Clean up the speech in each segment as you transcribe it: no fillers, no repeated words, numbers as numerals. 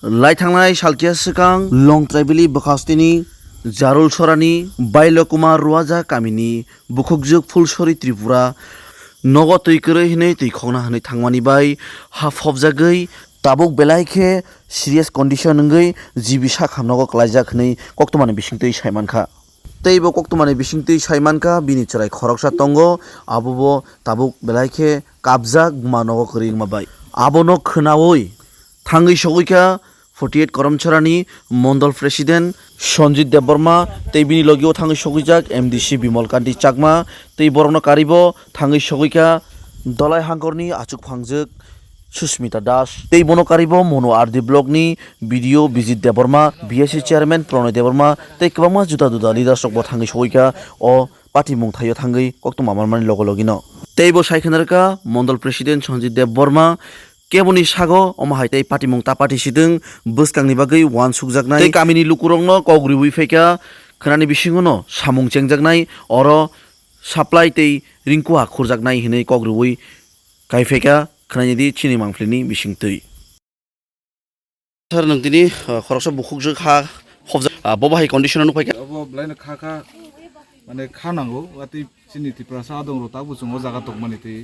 लाइथांनाय सालकिया सिगां लं ट्राइबेलि बखास्तिनि जारुल सरानि बाइलकुमार रुवाजा कामिनि बुखुकजुग फुलसरि त्रिपुरा नग तैकरै हिनै तैखना हनै थांमानि बाय हाफबजागै ताबुक बेलाइखे सिरियास कन्डिशन नंगै जिबिसा खामनागो क्लाइजाक हनै कक्तमानि बिसिंतै साइमानखा तैबो कक्तमानि बिसिंतै साइमानखा बिनि चराय खरकसा तंगो आबोबो ताबुक बेलाइखे काबजाक मानगो करि माबाय आबोनो खोनावै थांगै सगैखा 48 करमचरानि मंडल प्रेसिडेंट सन्जित देबबर्मा तैबिनि लगियो थांगै सगैजाक एमडीसी बिमल कान्ति चाकमा तै बरनो कारिबो थांगै सगैखा दलाय हांगरनि आचुक फांजोक सुस्मिता दास तै बनो कारिबो मनो आरडी ब्लकनि video Bijit Debbarma BSC chairman Pranay Debbarma तै गोबांमा जुदा जुदा लिडारसबो थांगै सगैखा अ पार्टी मुं थायो थांगै कक्तमा मारमानि लगे लगिनो तैबो सायखनारका मंडल president Sanjit Debbarma केबनि sago अमाहायतै party मुं ता पार्टी सिदों बोसकांनि बागै वान सुकजाकनाय तै कामिनि लुकुरंनो कग्रिबुइ फैका खोनानि बिसिङनो सामुं चेंजाकनाय अर साप्लाइ तै रिंकुआ खुरजाकनाय हिनै कग्रिबुइ गायफैका खोनानिदि चिनि मांफ्लिनि बिसिंतै सर नोंदिनि खरसा बुखुकजों खा खबजा बबाहाय कन्डिशनाव फैका अब ब्लाइन खाखा माने खानांगौ अति चिनि त्रिपुरा सा दं रता बुजुङो जागा दंमानि तै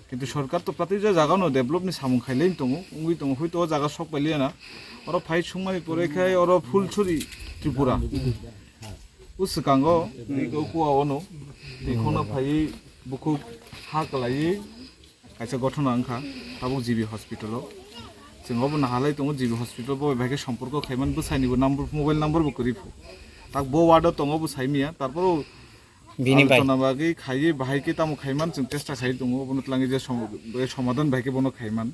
কিন্তু সরকার তো প্রতি জায়গানো ডেভেলপনি সামুং খাইলেন দङ उंगै दङ হয়তো জায়গা সব পাইলিয়ানা অর ফাই সুমানি পরেখাই অর ফুলছড়ি ত্রিপুরা উসকাঙ্গো নিগো কুয়া অনো দেখোনা ফাই বুকু হাকলাই কাইসা গঠন আংখা তাবু জিবি হসপিটাল जोंबो नाहालाय दङ जिबि हस्पिटाल बय भागे সম্পর্ক খাইমান বসাইনিबो नाम्बार मोबाइल नाम्बार बो करिफु ताक बो वार्ड दङ बो साइमिया तारपर बिनि बागै खायै बाहायके तामु खाइमान जों चेष्टा खाइ दङ बनतलाङि जे समाधान भाइके बनो खाइमान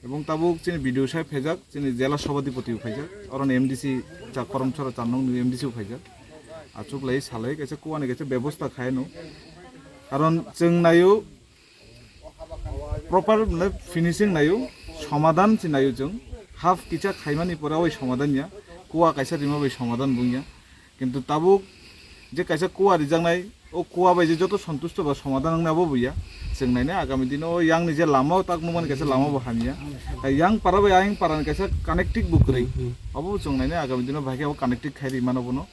এবং তাবু চিনি ভিডিও সাহেব ফেজাক চিনি জেলা সভাধিপতি ফাইজাক অরন এমডিসি চা করমছড়া চানং এমডিসি ফাইজাক আচুক লাই সালাই গেছে কুয়ানি গেছে ব্যবস্থা খায়নো কারণ जों नायो প্রপার ফিনিশিং नायो সমাধান চি नायो जों হাফ কিচা খাইমানি পরে ওই সমাধানিয়া কুয়া কাইসা রিমা ওই সমাধান বুইয়া কিন্তু তাবু যে কাইসা কুয়া রিজাंनाय ও কুয়া বাই যে যত সন্তুষ্ট বা সমাধান নাবো বুইয়া जों नायनो आगामी दिनाव यांनि जे लामा ताक नुमान काइसा लामा बहामिया yang para बाय yang para काइसा कानेक्टिक बुकरै अबो जों नायनो आगामी दिनाव भागे अब कानेक्टिक खाइरि मानबोनो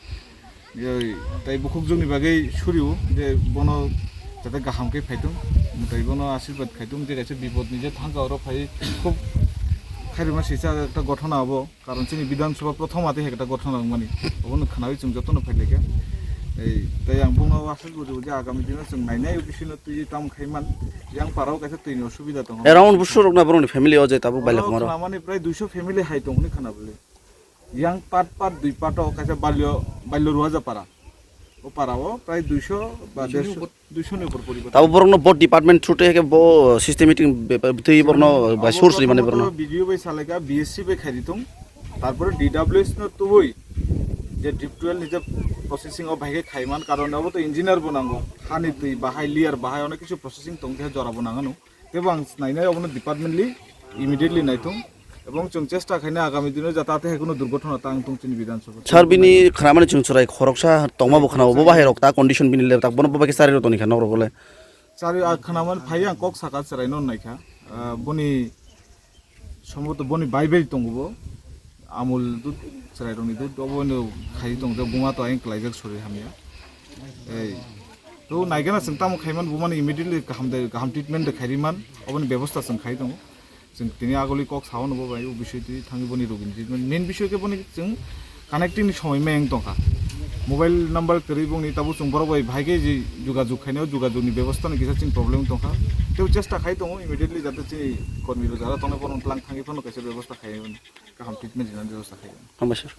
ताइ बुखुक जोंनि बागै सुरिउ जे बनो जाते गाहामकै फाइतुं ताइ बनो आशीर्बाद खाइतुं जे काइसा बिपदनि जे थांगा अर फाइ खूब खाइरिमा सिसा একটা ঘটনা হবো কারণ চিনি বিধানসভা প্রথম আতে একটা ঘটনা মানি অবনো খানাই जों যতनो फाइलेके এই তাই আং বুনো আশা করি যে আগামী দিনে जों नायनाय बिसिनो तुइ ताम खाइमान yang पाराव काइसा तुइनि असुबिदा दङ एराउन्ड बुसुरक ना बरनि फेमिलि अजे ताबु बाइलक मारो माने प्राय 200 फेमिलि हाइ दङ नि खानाबले yang पाट दुइ पाटो काइसा बाल्य रुवाजा पारा ओ पाराव प्राय 200 बा 200 नि ऊपर परिबो ताबु बरनो बट डिपार्टमेंट थ्रुते के बो सिस्टेमेटिक तुइ बरनो बाय सोर्स रि माने बरनो video by Saleka BSc by খাইদিতং তারপরে ডিডব্লিউএস ন তুই যে ডিপটুয়েল নিজে প্রসেসিং অফ ভাইকে খাইমান কারণ अब তো ইঞ্জিনিয়ার বনাঙ্গো হানি তুই বাহাই লিয়ার বাহাই অনেক কিছু প্রসেসিং তং যে জরাবো নাঙানো এবং নাইনাই অবন ডিপার্টমেন্টলি ইমিডিয়েটলি নাইতং এবং जों চেষ্টা খাইনা আগামী দিনে যাতে কোনো দুর্ঘটনা তাং তং চিনি বিধানসভা সার বিনি খারামানি চুংছরাই খরকসা তংমা বখনা বো বাহে রক্তা কন্ডিশন বিনি লে তাক বন ববাকে সারি রতনি খান নর বলে সারি খানামান ফাই আং কক সাকা চরাই নন নাইখা বনি সম্ভবত বনি বাইবাই তংগবো আমুল দুধ চরাই রনি দুধ অবনো খাই দং যে বুমা তো আইं ক্লাइजाक सरि हामिया এই তো नायगोना जों ताम खाइमान बुमानि इमिडिएटलि गाहाम ट्रिटमेन्ट खाइरिमान अबनि व्यवस्था जों खाइ दङ जों तिनि आगलि कक सावन बो बाय बिषयति थांगि बनि रोगिन ट्रिटमेन्ट मेन बिषयके बनि जों कानेक्टिंग समय में दंखा मोबाइल नम्बर करि बंनि ताबु जों बर बाय भाइगे जे जुगाजुग खाइनायाव जुगाजुगनि व्यवस्थानि गेजेर जों प्रब्लेम दंखा तेव चेष्टा खाइ दङ इमिडिएटलि जाते जोंनि कर्मी जारा तने बरन प्लान थांगि फनो कैसे व्यवस्था खाइयो गाहाम ट्रिटमेन्ट जनानै व्यवस्था खाइयो हामबाय सर